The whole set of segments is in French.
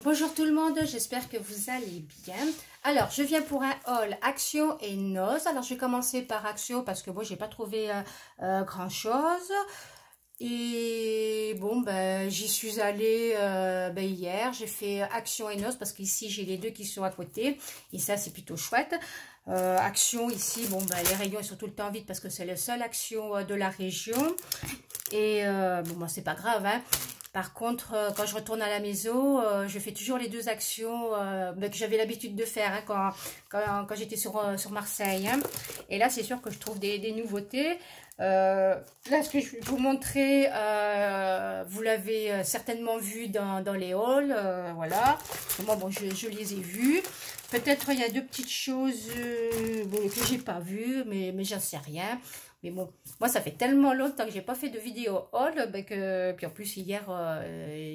Bonjour tout le monde, j'espère que vous allez bien. Alors, je viens pour un haul Action et Noz. Alors, je vais commencer par Action parce que moi, j'ai pas trouvé grand chose. Et bon, ben, j'y suis allée hier. J'ai fait Action et Noz parce qu'ici, j'ai les deux qui sont à côté. Et ça, c'est plutôt chouette. Action, ici, bon, ben, les rayons sont tout le temps vides parce que c'est le seul Action de la région. Et bon, moi, c'est pas grave, hein. Par contre, quand je retourne à la maison, je fais toujours les deux actions que j'avais l'habitude de faire hein, quand j'étais sur Marseille. Hein. Et là, c'est sûr que je trouve des nouveautés. Là, ce que je vais vous montrer, vous l'avez certainement vu dans les hauls. Voilà. Moi, bon, je les ai vus. Peut-être il y a deux petites choses que j'ai pas vues, mais j'en sais rien. Mais bon, moi, ça fait tellement longtemps que j'ai pas fait de vidéo haul, puis en plus, hier,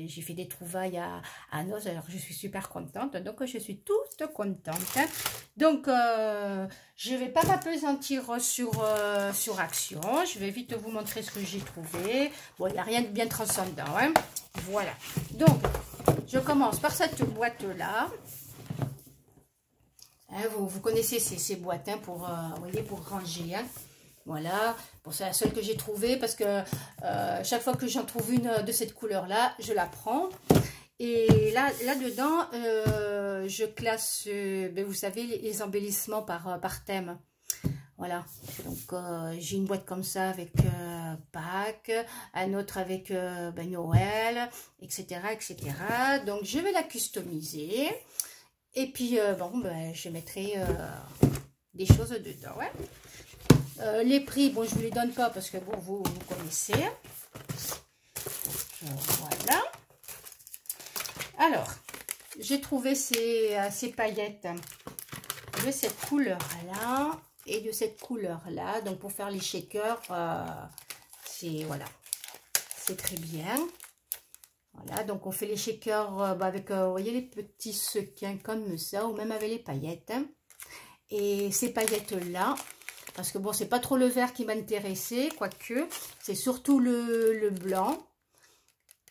j'ai fait des trouvailles à Noz, alors je suis super contente. Donc, je suis toute contente. Hein. Donc, je vais pas m'appesantir sur Action. Je vais vite vous montrer ce que j'ai trouvé. Bon, il n'y a rien de bien transcendant. Hein. Voilà. Donc, je commence par cette boîte-là. Hein, vous connaissez ces boîtes hein, pour ranger. Hein. Voilà, bon, c'est la seule que j'ai trouvée parce que chaque fois que j'en trouve une de cette couleur-là, je la prends. Et là-dedans, je classe, vous savez, les embellissements par thème. Voilà, donc j'ai une boîte comme ça avec Pâques, un autre avec Noël, etc., etc. Donc, je vais la customiser. Et puis, je mettrai des choses dedans, ouais. Les prix, bon, je ne vous les donne pas parce que bon, vous connaissez. Voilà. Alors, j'ai trouvé ces paillettes de cette couleur-là et de cette couleur-là. Donc, pour faire les shakers, voilà, c'est très bien. Voilà, donc on fait les shakers avec, vous voyez, les petits sequins comme ça, ou même avec les paillettes. Hein. Et ces paillettes-là, parce que bon, c'est pas trop le vert qui m'intéressait, quoique, c'est surtout le blanc.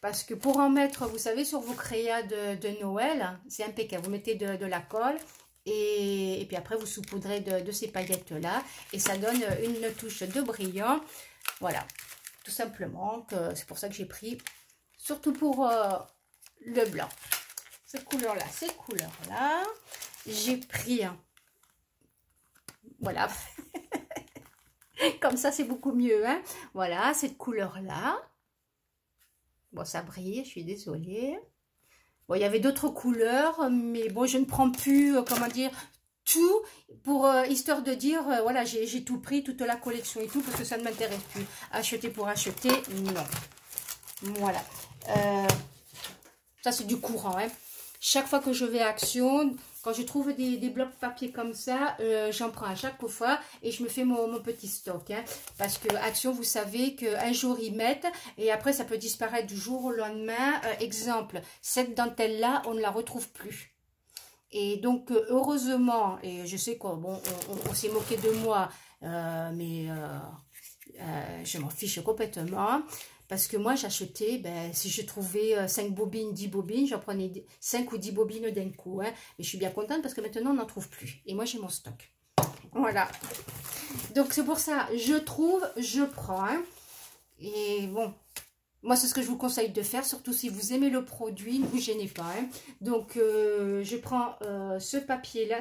Parce que pour en mettre, vous savez, sur vos créas de Noël, c'est impeccable. Vous mettez de la colle et puis après, vous saupoudrez de ces paillettes-là. Et ça donne une touche de brillant. Voilà, tout simplement, c'est pour ça que j'ai pris, surtout pour le blanc. Cette couleur-là, ces couleurs-là. J'ai pris, voilà. Comme ça, c'est beaucoup mieux. Hein. Voilà, cette couleur-là. Bon, ça brille, je suis désolée. Bon, il y avait d'autres couleurs, mais bon, je ne prends plus, comment dire, tout pour, histoire de dire, voilà, j'ai tout pris, toute la collection et tout, parce que ça ne m'intéresse plus. Acheter pour acheter, non. Voilà. Ça, c'est du courant, hein. Chaque fois que je vais à Action, quand je trouve des blocs papier comme ça, j'en prends à chaque fois et je me fais mon petit stock. Hein, parce que Action, vous savez qu'un jour, ils mettent et après, ça peut disparaître du jour au lendemain. Exemple, cette dentelle-là, on ne la retrouve plus. Et donc, heureusement, et je sais qu'on on s'est moqué de moi, mais je m'en fiche complètement. Parce que moi, j'achetais, si je trouvais 5 bobines, 10 bobines, j'en prenais 5 ou 10 bobines d'un coup. Hein. Et je suis bien contente parce que maintenant, on n'en trouve plus. Et moi, j'ai mon stock. Voilà. Donc, c'est pour ça, je trouve, je prends. Hein. Et bon, moi, c'est ce que je vous conseille de faire, surtout si vous aimez le produit, ne vous gênez pas. Hein. Donc, je prends ce papier-là.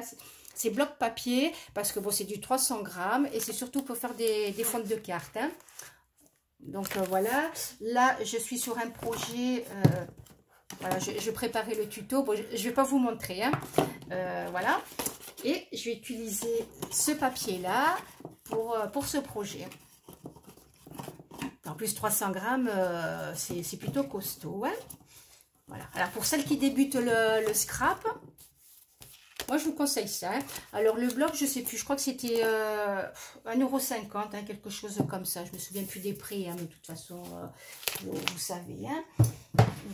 C'est bloc papier parce que bon, c'est du 300 grammes. Et c'est surtout pour faire des fonds de cartes. Hein. Donc voilà, là je suis sur un projet, voilà, je préparais le tuto, bon, je ne vais pas vous montrer, hein, voilà, et je vais utiliser ce papier là pour ce projet. En plus 300 grammes, c'est plutôt costaud, hein. Voilà, alors pour celles qui débutent le scrap, moi, je vous conseille ça. Hein. Alors, le bloc, je ne sais plus. Je crois que c'était 1,50 €, hein, quelque chose comme ça. Je ne me souviens plus des prix, hein, mais de toute façon, vous savez. Hein.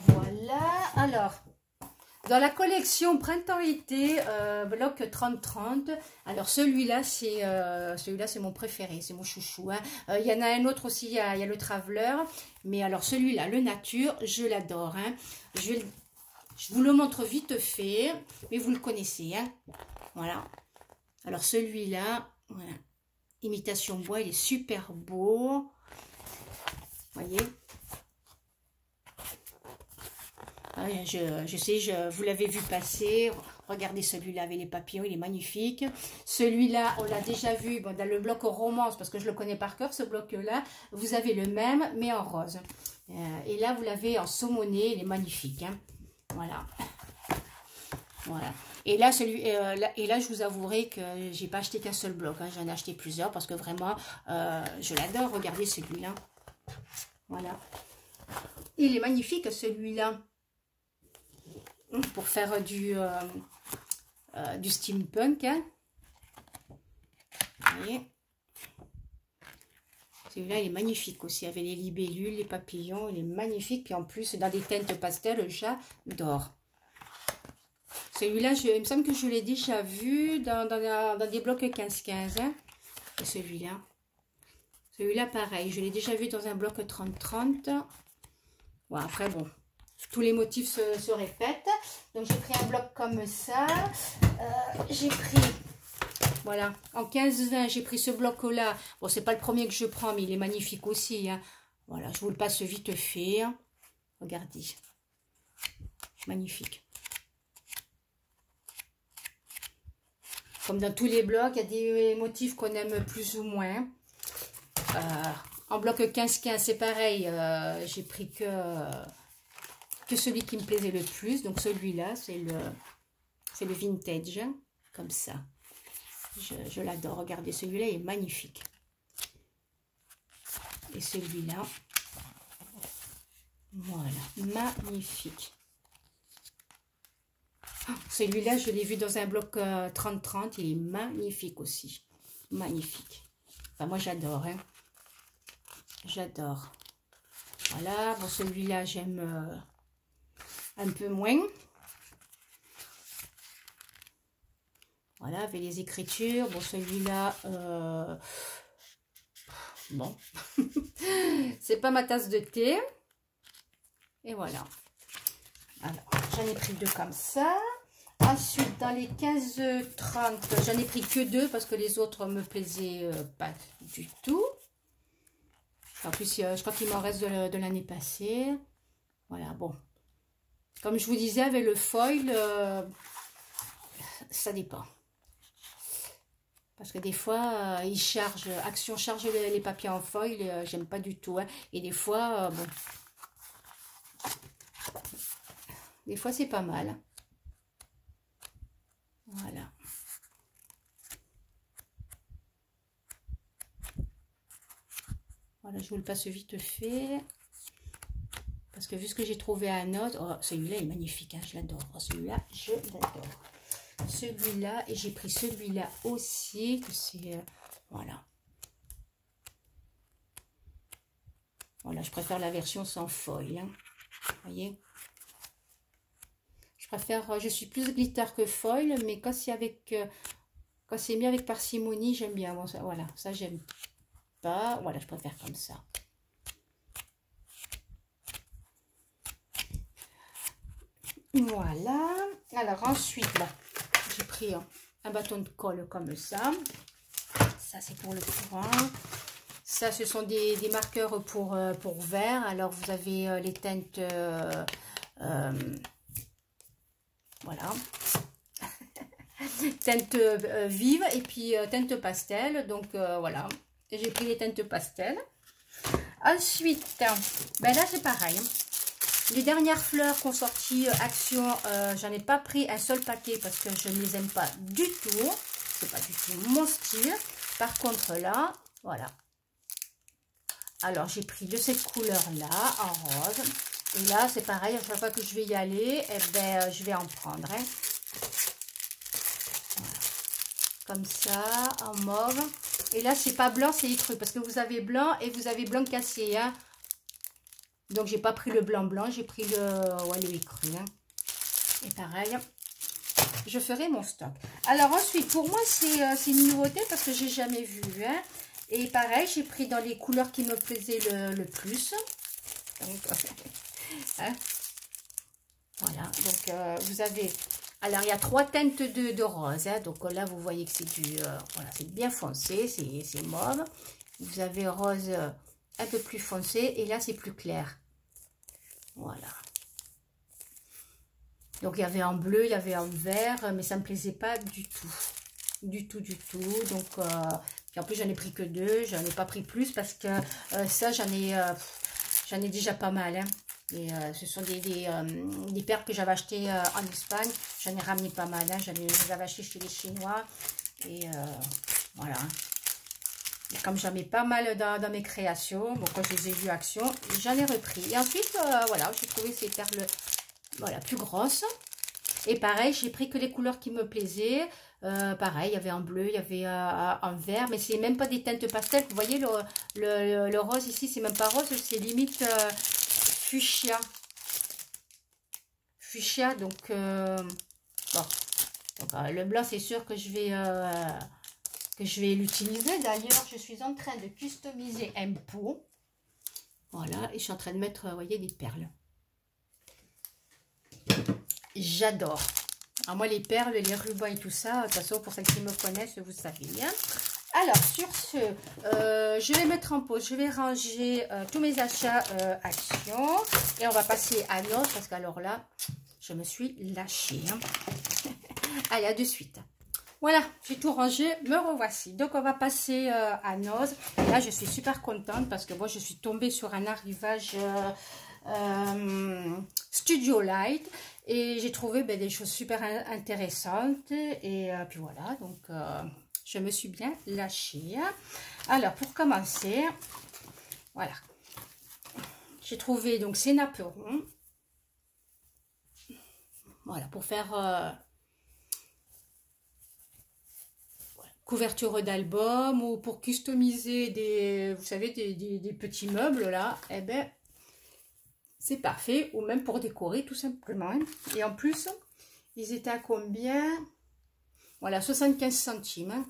Voilà. Alors, dans la collection Printemps-été, bloc 30-30. Alors, celui-là, c'est mon préféré. C'est mon chouchou. Hein. Il y en a un autre aussi. Il y a le Traveler. Mais alors, celui-là, le Nature, je l'adore. Hein. Je vous le montre vite fait, mais vous le connaissez, hein. Voilà. Alors celui-là, voilà. Imitation bois, il est super beau. Voyez. Je sais, vous l'avez vu passer. Regardez celui-là avec les papillons, il est magnifique. Celui-là, on l'a déjà vu bon, dans le bloc romance, parce que je le connais par cœur, ce bloc-là. Vous avez le même, mais en rose. Et là, vous l'avez en saumoné, il est magnifique. Hein. Voilà. Voilà. Et là, je vous avouerai que j'ai pas acheté qu'un seul bloc. Hein. J'en ai acheté plusieurs parce que vraiment, je l'adore. Regardez celui-là. Voilà. Il est magnifique, celui-là. Pour faire du steampunk. Hein. Vous voyez. Celui-là, il est magnifique aussi. Avec les libellules, les papillons, il est magnifique. Puis en plus, dans des teintes pastel, j'adore. Celui-là, il me semble que je l'ai déjà vu dans des blocs 15-15. Hein. Et celui-là. Celui-là, pareil. Je l'ai déjà vu dans un bloc 30-30. Bon, après, bon. Tous les motifs se répètent. Donc, j'ai pris un bloc comme ça. J'ai pris... Voilà. En 15-20, j'ai pris ce bloc-là. Bon, c'est pas le premier que je prends, mais il est magnifique aussi. Hein. Voilà, je vous le passe vite fait. Hein. Regardez. Magnifique. Comme dans tous les blocs, il y a des motifs qu'on aime plus ou moins. En bloc 15-15, c'est pareil. J'ai pris que celui qui me plaisait le plus. Donc celui-là, c'est le vintage. Comme ça. Je l'adore. Regardez, celui-là est magnifique. Et celui-là. Voilà. Magnifique. Celui-là, je l'ai vu dans un bloc 30-30. Il est magnifique aussi. Magnifique. Enfin, moi, j'adore. Hein. J'adore. Voilà. Bon, celui-là, j'aime un peu moins. Voilà, avec les écritures. Bon, celui-là, bon. C'est pas ma tasse de thé. Et voilà. Alors, j'en ai pris deux comme ça. Ensuite, dans les 15-30, j'en ai pris que deux parce que les autres me plaisaient pas du tout. En plus, je crois qu'il m'en reste de l'année passée. Voilà, bon. Comme je vous disais, avec le foil, ça dépend. Parce que des fois, Action charge les papiers en foil, j'aime pas du tout. Hein. Et des fois, bon. Des fois, c'est pas mal. Voilà. Voilà, je vous le passe vite fait. Parce que vu ce que j'ai trouvé à un autre, oh, celui-là est magnifique, hein, je l'adore. Oh, celui-là, je l'adore. Celui-là, et j'ai pris celui-là aussi, que c'est... voilà. Voilà, je préfère la version sans foil. Hein. Vous voyez? Je suis plus glitter que foil, mais quand c'est mis avec parcimonie, j'aime bien. Bon, ça, voilà, ça j'aime pas. Voilà, je préfère comme ça. Voilà. Alors ensuite, là, j'ai pris un bâton de colle comme ça. Ça, c'est pour le courant. Ça, ce sont des marqueurs pour vert. Alors, vous avez les teintes... voilà. Teinte vive et puis teinte pastel. Donc, voilà. J'ai pris les teintes pastel. Ensuite, ben là, c'est pareil. Les dernières fleurs qu'ont sorti Action, j'en ai pas pris un seul paquet parce que je ne les aime pas du tout. C'est pas du tout mon style. Par contre, là, voilà. Alors, j'ai pris de cette couleur-là, en rose. Et là, c'est pareil, à chaque fois que je vais y aller, eh ben, je vais en prendre. Hein. Voilà. Comme ça, en mauve. Et là, c'est pas blanc, c'est écru. Parce que vous avez blanc et vous avez blanc cassé. Hein. Donc, j'ai pas pris le blanc, j'ai pris le écru. Hein. Et pareil, je ferai mon stock. Alors, ensuite, pour moi, c'est une nouveauté parce que j'ai jamais vu. Hein. Et pareil, j'ai pris dans les couleurs qui me plaisaient le plus. Donc, hein. Voilà, donc vous avez... Alors, il y a 3 teintes de rose. Hein, donc là, vous voyez que c'est du... voilà, c'est bien foncé, c'est mauve. Vous avez rose un peu plus foncé et là, c'est plus clair. Voilà. Donc, il y avait en bleu, il y avait en vert, mais ça ne me plaisait pas du tout. Du tout. Donc, puis en plus, j'en ai pris que 2. J'en ai pas pris plus parce que ça, j'en ai déjà pas mal. Hein. Et ce sont des perles que j'avais achetées en Espagne. J'en ai ramené pas mal. Hein. Je les avais achetées chez les Chinois. Et voilà. Et comme j'en mets pas mal dans mes créations, bon, quand je les ai vues action, j'en ai repris. Et ensuite, voilà, j'ai trouvé ces perles voilà, plus grosses. Et pareil, j'ai pris que les couleurs qui me plaisaient. Pareil, il y avait en bleu, il y avait en vert, mais c'est même pas des teintes pastel. Vous voyez, le rose ici, c'est même pas rose, c'est limite fuchsia. Fuchsia, donc, bon. Donc, le blanc, c'est sûr que je vais l'utiliser. D'ailleurs, je suis en train de customiser un pot. Voilà, et je suis en train de mettre, vous voyez, des perles. J'adore. Alors moi, les perles, les rubans et tout ça, de toute façon, pour celles qui me connaissent, vous savez. Hein. Alors, sur ce, je vais mettre en pause. Je vais ranger tous mes achats Action. Et on va passer à Noz, parce qu'alors là, je me suis lâchée. Hein. Allez, à de suite. Voilà, j'ai tout rangé, me revoici. Donc, on va passer à Noz. Et là, je suis super contente parce que moi, je suis tombée sur un arrivage Studio Light. Et j'ai trouvé des choses super intéressantes. Et puis voilà, donc je me suis bien lâchée. Alors, pour commencer, voilà. J'ai trouvé donc ces napperons. Voilà, pour faire couverture d'album ou pour customiser des, vous savez, des petits meubles là. Eh ben, c'est parfait, ou même pour décorer tout simplement. Et en plus, ils étaient à combien? Voilà, 75 centimes. Hein.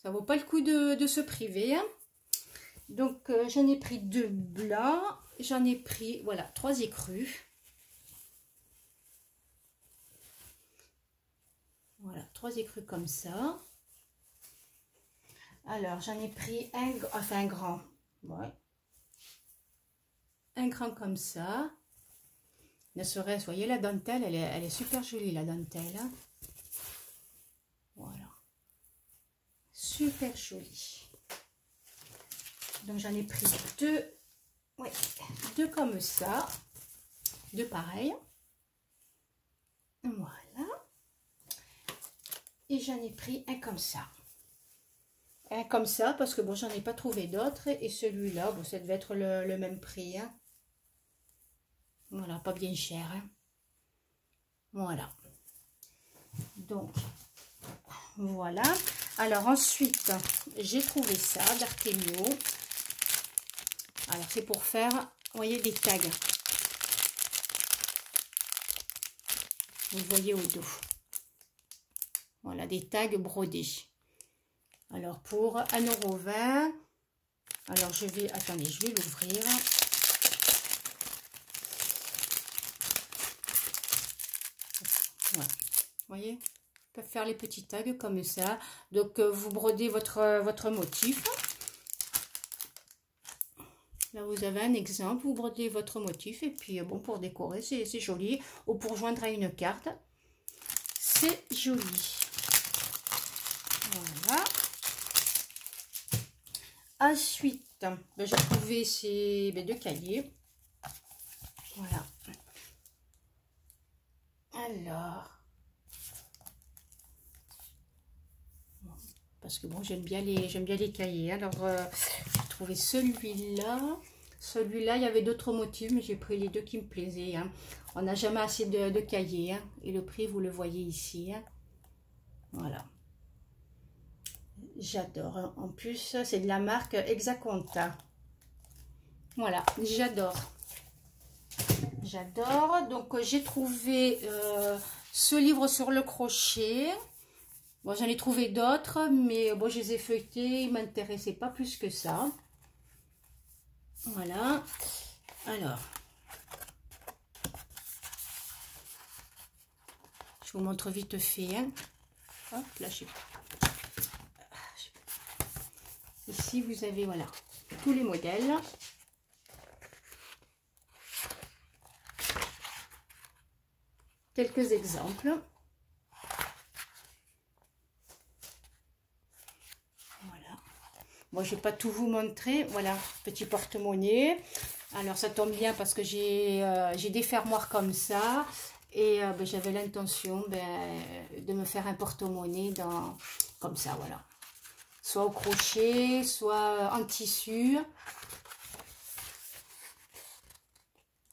Ça vaut pas le coup de se priver. Hein. Donc, j'en ai pris 2 blancs. J'en ai pris, voilà, 3 écrus. Voilà, 3 écrus comme ça. Alors, j'en ai pris un grand. Ouais. Un grand comme ça. Ne serait-ce, voyez la dentelle, elle est super jolie la dentelle. Hein. Voilà. Super jolie. Donc j'en ai pris 2. Ouais, 2 comme ça. 2 pareils. Voilà. Et j'en ai pris un comme ça. Un comme ça parce que bon, j'en ai pas trouvé d'autres. Et celui-là, bon, ça devait être le même prix. Hein. Voilà, pas bien cher. Hein. Voilà. Donc, voilà. Alors ensuite, j'ai trouvé ça d'Artemio. Alors, c'est pour faire, vous voyez, des tags. Vous voyez au dos. Voilà, des tags brodés. Alors, pour 1,20 €. Alors, je vais, attendez, je vais l'ouvrir. Voilà. Vous voyez, ils peuvent faire les petits tags comme ça. Donc, vous brodez votre motif. Là, vous avez un exemple. Vous brodez votre motif. Et puis, bon, pour décorer, c'est joli. Ou pour joindre à une carte. C'est joli. Voilà. Ensuite, j'ai trouvé ces 2 cahiers. Voilà. Alors, parce que bon, j'aime bien les cahiers. Alors, j'ai trouvé celui-là. Celui-là, il y avait d'autres motifs, mais j'ai pris les 2 qui me plaisaient. Hein. On n'a jamais assez de cahiers. Hein. Et le prix, vous le voyez ici. Hein. Voilà. J'adore. Hein. En plus, c'est de la marque Exaconta. Voilà, j'adore. J'adore. Donc, j'ai trouvé ce livre sur le crochet. Bon, j'en ai trouvé d'autres, mais bon, je les ai feuilletés. Ils ne m'intéressaient pas plus que ça. Voilà. Alors. Je vous montre vite fait. Hein. Hop, là, ici, vous avez, voilà, tous les modèles. Quelques exemples. Voilà. Moi, je ne vais pas tout vous montrer. Voilà, petit porte-monnaie. Alors, ça tombe bien parce que j'ai des fermoirs comme ça. Et ben, j'avais l'intention de me faire un porte-monnaie comme ça, voilà. Soit au crochet, soit en tissu.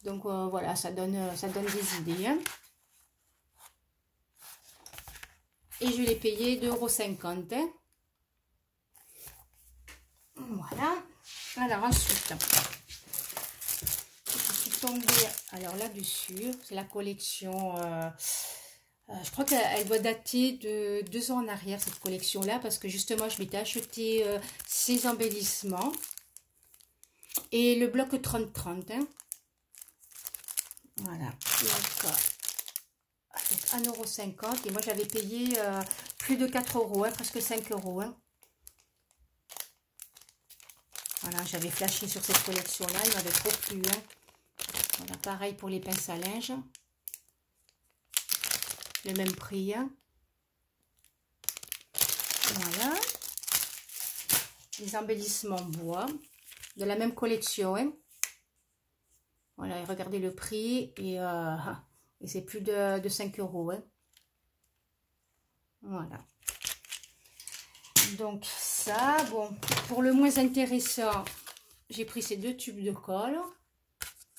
Donc, voilà, ça donne des idées. Hein. Et je l'ai payé 2,50 €. Hein. Voilà. Alors, ensuite... alors là-dessus, c'est la collection, je crois qu'elle doit dater de 2 ans en arrière, cette collection-là, parce que justement, je m'étais acheté ces embellissements et le bloc 30-30. Hein. Voilà, donc 1,50 € et moi j'avais payé plus de 4 €, hein, presque 5 €. Hein. Voilà, j'avais flashé sur cette collection-là, il m'avait trop plu. Hein. Voilà, pareil pour les pinces à linge. Le même prix. Hein. Voilà. Les embellissements bois. De la même collection. Hein. Voilà, et regardez le prix. Et c'est plus de 5 €. Hein. Voilà. Donc ça, bon. Pour le moins intéressant, j'ai pris ces 2 tubes de colle.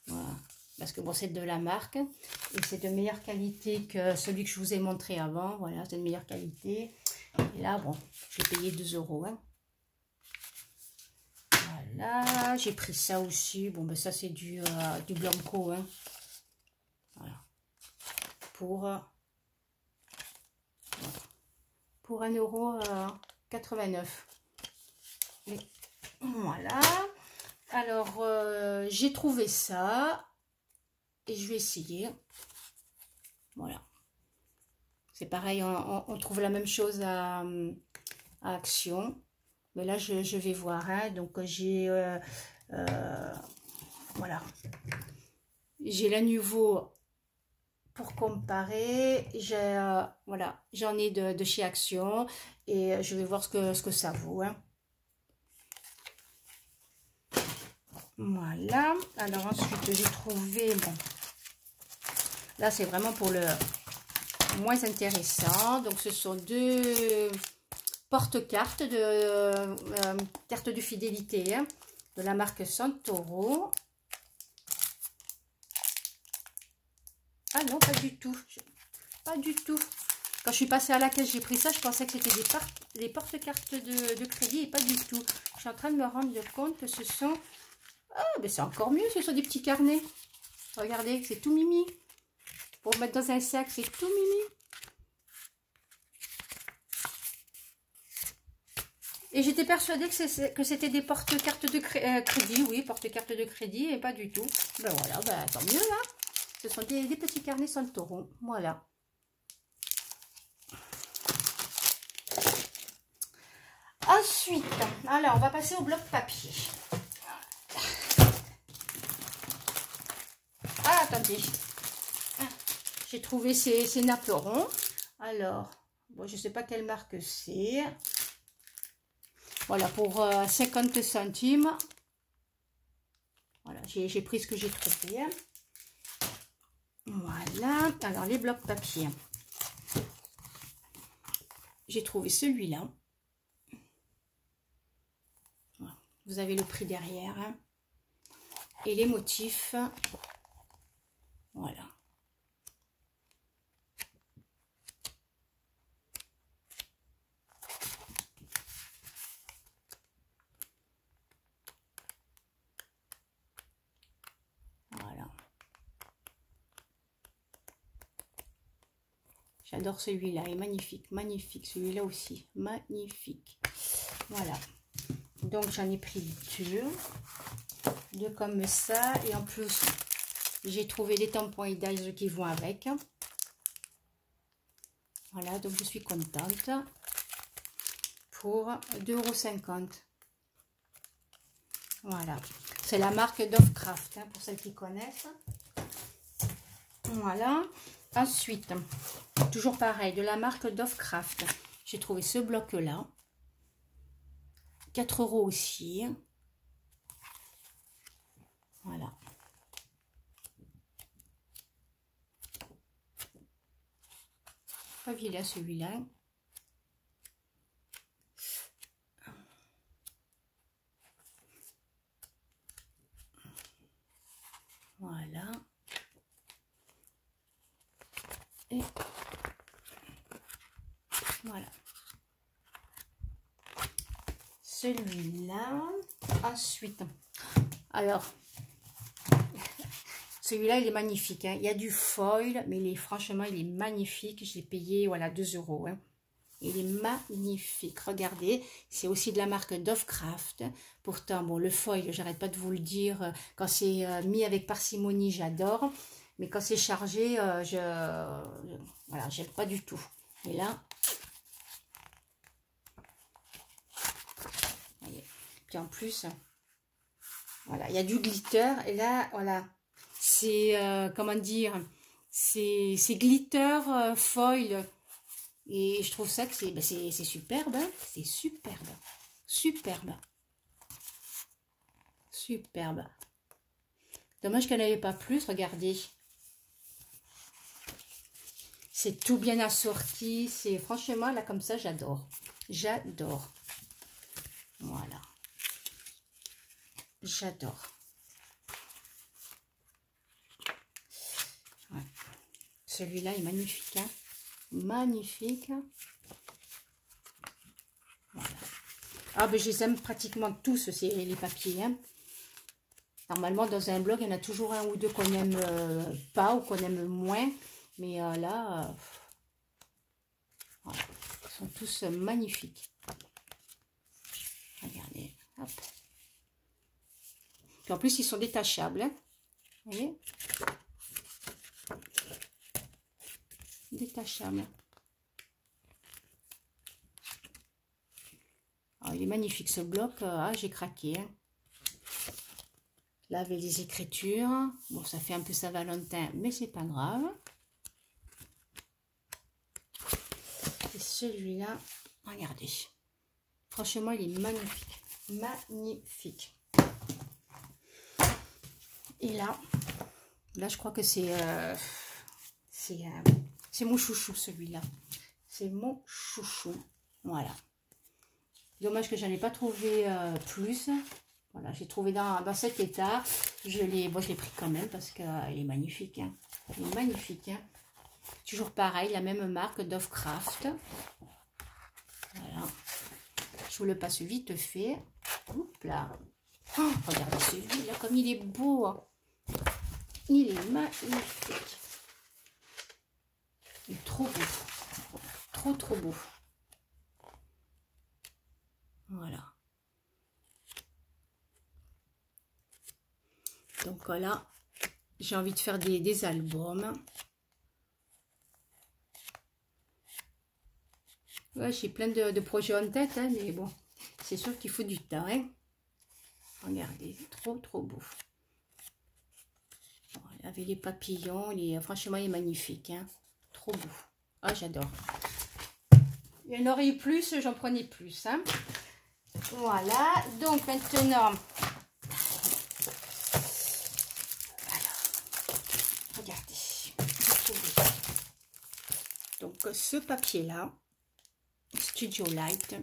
Voilà. Parce que bon, c'est de la marque et c'est de meilleure qualité que celui que je vous ai montré avant. Voilà, c'est de meilleure qualité. Et là, bon, j'ai payé 2 €. Hein. Voilà, j'ai pris ça aussi. Bon, ben ça, c'est du Blanco. Hein. Voilà. Pour 1,89 €. Et voilà. Alors, j'ai trouvé ça. Et je vais essayer. Voilà. C'est pareil, on trouve la même chose à Action. Mais là, je vais voir. Hein. Donc, j'ai... voilà. J'ai la nouveau pour comparer. Voilà. J'en ai de chez Action. Et je vais voir ce que ça vaut. Hein. Voilà. Alors, ensuite, j'ai trouvé... Bon, là, c'est vraiment pour le moins intéressant. Donc, ce sont 2 porte-cartes cartes de fidélité hein, de la marque Santoro. Ah non, pas du tout. Pas du tout. Quand je suis passée à la caisse, j'ai pris ça. Je pensais que c'était des porte-cartes de crédit et pas du tout. Je suis en train de me rendre compte que ce sont... Ah, mais c'est encore mieux. Ce sont des petits carnets. Regardez, c'est tout mimi. Pour mettre dans un sac, c'est tout mimi. Et j'étais persuadée que c'était des porte-cartes de crédit. Oui, porte-cartes de crédit et pas du tout. Ben voilà, ben, tant mieux là. Ce sont des petits carnets Santoro. Voilà. Ensuite, alors on va passer au bloc papier. Ah, attendez. J'ai trouvé ces napperons. Alors, bon, je ne sais pas quelle marque c'est. Voilà, pour 50 centimes. Voilà, j'ai pris ce que j'ai trouvé. Voilà. Alors, les blocs papier. J'ai trouvé celui-là. Vous avez le prix derrière. Hein. Et les motifs. Voilà. Voilà. J'adore celui-là. Il est magnifique. Magnifique. Celui-là aussi. Magnifique. Voilà. Donc, j'en ai pris 2 comme ça. Et en plus, j'ai trouvé des tampons Idays qui vont avec. Voilà, donc je suis contente. Pour 2,50 €. Voilà. C'est la marque Dovecraft, hein, pour celles qui connaissent. Voilà. Ensuite, toujours pareil, de la marque Dovecraft. J'ai trouvé ce bloc-là. 4 € aussi. Voilà. Pas vilain celui-là. Voilà. Et voilà. Celui-là. Ensuite, alors, celui-là, il est magnifique. Hein. Il y a du foil, mais franchement, il est magnifique. Je l'ai payé, voilà, 2 €. Hein. Il est magnifique. Regardez, c'est aussi de la marque Dovecraft. Pourtant, bon, le foil, j'arrête pas de vous le dire. Quand c'est mis avec parcimonie, j'adore. Mais quand c'est chargé, voilà, j'aime pas du tout. Et là, voyez. Puis en plus, voilà, il y a du glitter. Et là, voilà, c'est, comment dire, c'est glitter foil. Et je trouve ça que c'est superbe. Hein, c'est superbe. Superbe. Superbe. Dommage qu'elle n'avait pas plus, regardez. C'est tout bien assorti. C'est franchement, là, comme ça, j'adore. J'adore. Voilà. J'adore. Ouais. Celui-là est magnifique. Hein. Magnifique. Voilà. Ah, ben, je les aime pratiquement tous, les papiers. Hein. Normalement, dans un blog, il y en a toujours un ou deux qu'on n'aime pas ou qu'on aime moins. Mais là, voilà. Ils sont tous magnifiques. Regardez. Hop. Puis en plus, ils sont détachables. Hein. Vous voyez? Détachable. Ah, il est magnifique ce bloc. Ah, j'ai craqué. Hein. Là, avec les écritures. Bon, ça fait un peu Saint-Valentin, mais c'est pas grave. Et celui-là, regardez. Franchement, il est magnifique. Magnifique. Et là, je crois que c'est mon chouchou, celui-là. C'est mon chouchou. Voilà. Dommage que je n'en ai pas trouvé plus. Voilà, j'ai trouvé dans cet état. Je l'ai pris quand même parce qu'il est magnifique. Hein. Il est magnifique. Hein. Toujours pareil, la même marque Dovecraft. Voilà. Je vous le passe vite fait. Oups là. Oh, regardez celui-là, comme il est beau. Hein. Il est magnifique. Il est trop beau. Trop, trop beau. Voilà. Donc voilà, j'ai envie de faire des albums. Ouais, j'ai plein de projets en tête, hein, mais bon, c'est sûr qu'il faut du temps. Hein. Regardez, trop, trop beau. Voilà, avec les papillons, franchement, il est magnifique. Hein. Trop beau. Ah, j'adore. Il y en aurait eu plus, j'en prenais plus. Hein. Voilà, donc maintenant... Donc ce papier là, Studio Light,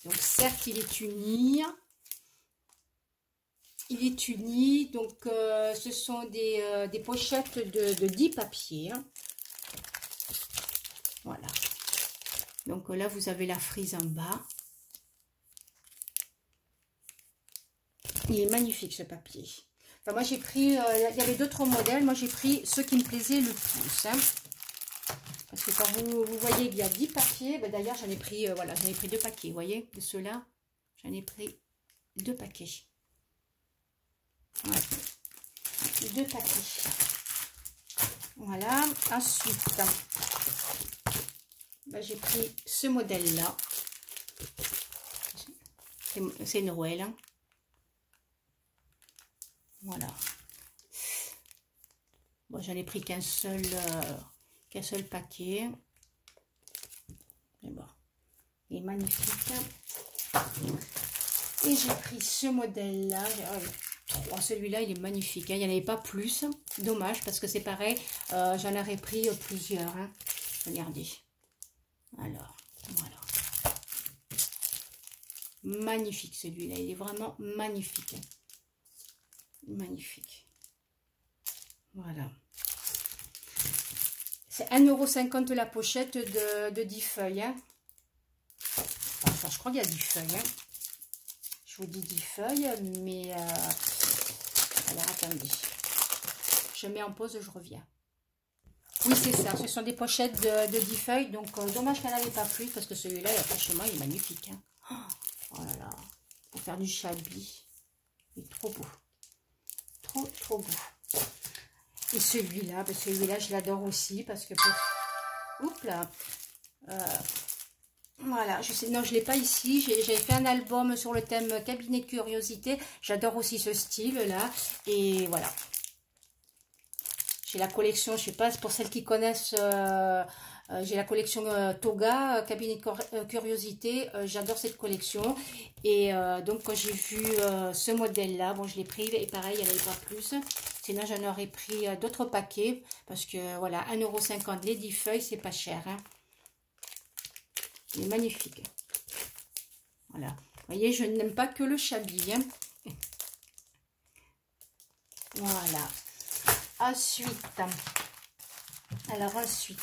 donc certes il est uni, donc ce sont des pochettes de 10 papiers, hein. Voilà, donc là vous avez la frise en bas, il est magnifique ce papier. Enfin, moi j'ai pris, il y avait d'autres modèles, moi j'ai pris ceux qui me plaisaient le plus, hein. Parce que quand vous voyez qu'il y a 10 papiers, ben d'ailleurs j'en ai pris, voilà, j'en ai pris 2 paquets, vous voyez, de ceux-là, j'en ai pris 2 paquets. Ouais. 2 paquets. Voilà, ensuite, ben, j'ai pris ce modèle-là. C'est Noël. Hein. Voilà. Bon, j'en ai pris qu'un seul paquet. Mais bon, il est magnifique. Et j'ai pris ce modèle-là. Oh, celui-là, il est magnifique. Hein. Il n'y en avait pas plus. Dommage, parce que c'est pareil. J'en aurais pris plusieurs. Hein. Regardez. Alors, voilà. Magnifique celui-là. Il est vraiment magnifique. Magnifique. Voilà. C'est 1,50 € la pochette de 10 feuilles. Hein. Enfin, je crois qu'il y a 10 feuilles. Hein. Je vous dis 10 feuilles, mais... alors, attendez. Je mets en pause, je reviens. Oui, c'est ça. Ce sont des pochettes de 10 feuilles. Donc, dommage qu'elle n'avait pas plus, parce que celui-là, franchement, il est magnifique. Hein. Oh là là. Pour faire du chablis. Il est trop beau. Trop, trop beau. Et celui-là, ben celui-là, je l'adore aussi, parce que... Oups là. Voilà, je sais, non, je ne l'ai pas ici. J'ai fait un album sur le thème cabinet de curiosité. J'adore aussi ce style-là. Et voilà. J'ai la collection, je sais pas, pour celles qui connaissent, j'ai la collection Toga, cabinet de curiosité. J'adore cette collection. Et donc, quand j'ai vu ce modèle-là, bon, je l'ai pris. Et pareil, il n'y en avait pas plus. Sinon, j'en aurais pris d'autres paquets. Parce que, voilà, 1,50 € les 10 feuilles, c'est pas cher. Hein. Il est magnifique. Voilà. Vous voyez, je n'aime pas que le chablis. Hein. Voilà. Ensuite. Alors, ensuite.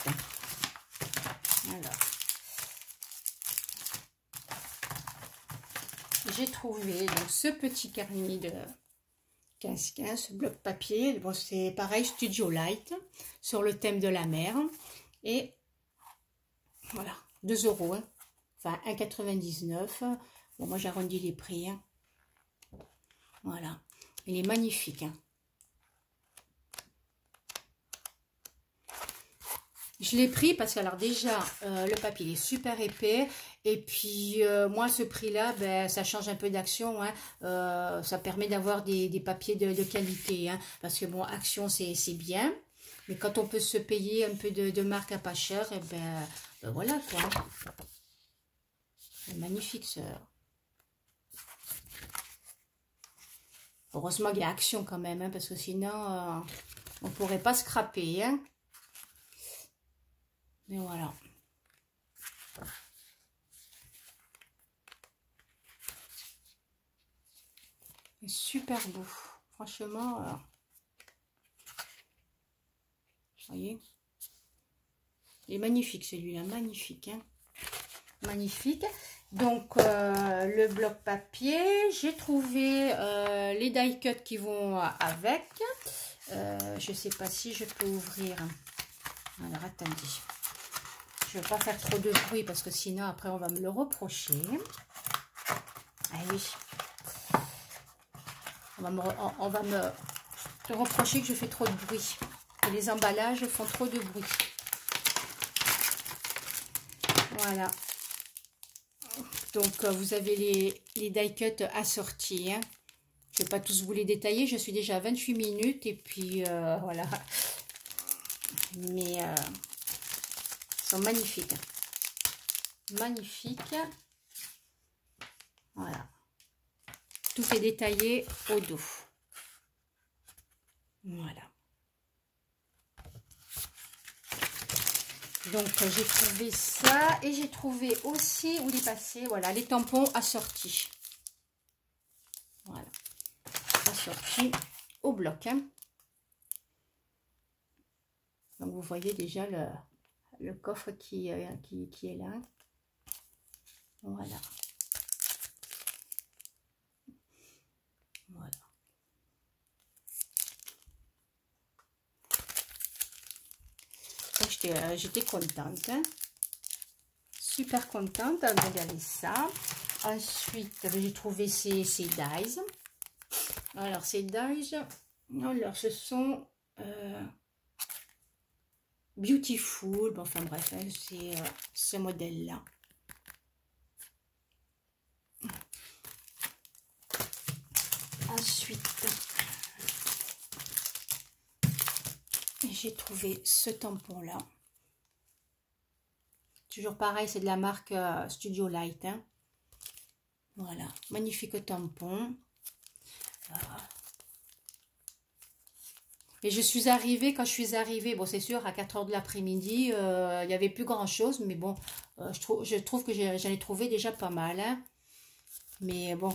Alors. J'ai trouvé donc, ce petit carnet de 15-15, ce bloc papier. Bon, c'est pareil, Studio Light, sur le thème de la mer. Et voilà. 2 €, hein. Enfin 1,99 €. Bon, moi j'arrondis les prix. Hein. Voilà, il est magnifique. Hein. Je l'ai pris parce que alors déjà le papier il est super épais et puis moi à ce prix-là, ben ça change un peu d'Action. Hein. Ça permet d'avoir des papiers de qualité. Hein. Parce que bon, Action c'est bien, mais quand on peut se payer un peu de marque à pas cher, et ben voilà quoi. C'est magnifique ça. Heureusement il y a Action quand même, hein, parce que sinon on ne pourrait pas scraper. Hein. Mais voilà. C'est super beau. Franchement, vous voyez. Il est magnifique celui-là, magnifique. Hein. Magnifique. Donc, le bloc papier, j'ai trouvé les die cuts qui vont avec. Je ne sais pas si je peux ouvrir. Alors, attendez. Je ne vais pas faire trop de bruit parce que sinon, après, on va me le reprocher. Ah oui. On va me reprocher que je fais trop de bruit. Et les emballages font trop de bruit. Voilà. Donc, vous avez les die cuts assortis. Hein. Je ne vais pas tous vous les détailler. Je suis déjà à 28 minutes. Et puis, voilà. Mais, ils sont magnifiques. Magnifiques. Voilà. Tout est détaillé au dos. Voilà. Donc, j'ai trouvé ça. Et j'ai trouvé aussi, où il est passé, voilà, les tampons assortis. Voilà. Assortis au bloc. Hein. Donc, vous voyez déjà le coffre qui est là. Voilà. Voilà. J'étais contente. Hein. Super contente de regarder ça. Ensuite, j'ai trouvé ces dies. Alors, ces dies, alors, ce sont Beautiful. Bon, enfin bref, hein, c'est ce modèle-là. Ensuite, j'ai trouvé ce tampon-là. Toujours pareil, c'est de la marque Studio Light. Hein. Voilà, magnifique tampon. Voilà. Et je suis arrivée, quand je suis arrivée, bon c'est sûr, à 4 h de l'après-midi, il n'y avait plus grand-chose, mais bon, je trouve que j'en ai trouvé déjà pas mal. Hein. Mais bon,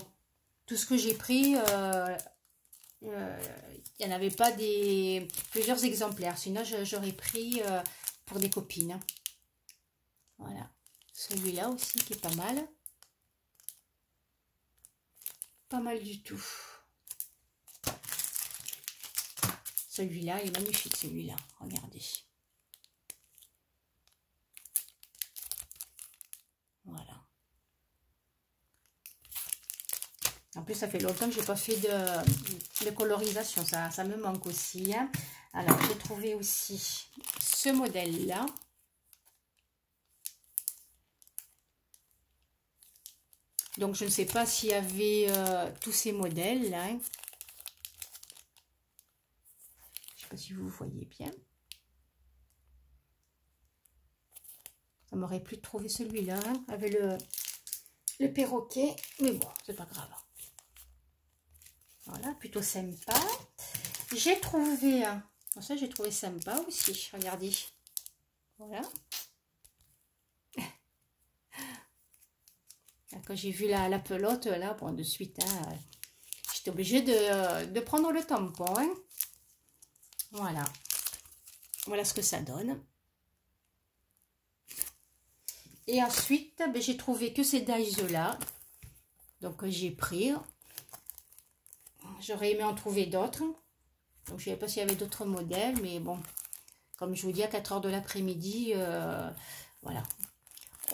tout ce que j'ai pris, il n'y en avait pas plusieurs exemplaires, sinon j'aurais pris pour des copines. Hein. Voilà, celui-là aussi qui est pas mal. Pas mal du tout. Celui-là est magnifique, celui-là. Regardez. Voilà. En plus, ça fait longtemps que je n'ai pas fait de colorisation. Ça me manque aussi. Hein. Alors, j'ai trouvé aussi ce modèle-là. Donc, je ne sais pas s'il y avait tous ces modèles-là. Hein. Si vous voyez bien, ça m'aurait plu de trouver celui-là hein, avec le perroquet, mais bon, c'est pas grave. Voilà, plutôt sympa. J'ai trouvé ça, j'ai trouvé sympa aussi. Regardez, voilà. Quand j'ai vu la pelote là, bon, de suite, hein, j'étais obligée de prendre le tampon. Hein. Voilà. Voilà ce que ça donne. Et ensuite, ben, j'ai trouvé que ces dies-là. Donc, j'ai pris. J'aurais aimé en trouver d'autres. Donc, je ne savais pas s'il y avait d'autres modèles. Mais bon, comme je vous dis, à 4 h de l'après-midi, voilà.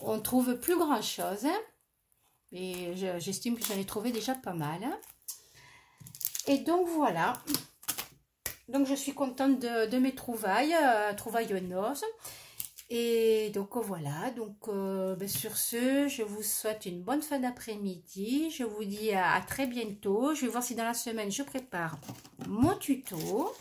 On ne trouve plus grand-chose. Hein. Et j'estime que j'en ai trouvé déjà pas mal. Hein. Et donc, voilà. Donc, je suis contente de mes trouvailles, trouvailles noces. Et donc, voilà. Donc, ben, sur ce, je vous souhaite une bonne fin d'après-midi. Je vous dis à très bientôt. Je vais voir si dans la semaine, je prépare mon tuto.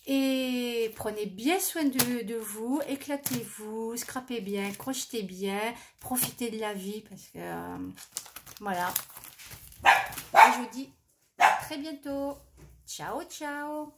Et prenez bien soin de vous. Éclatez-vous, scrapez bien, crochetez bien. Profitez de la vie parce que, voilà. Et je vous dis à très bientôt. Ciao, ciao.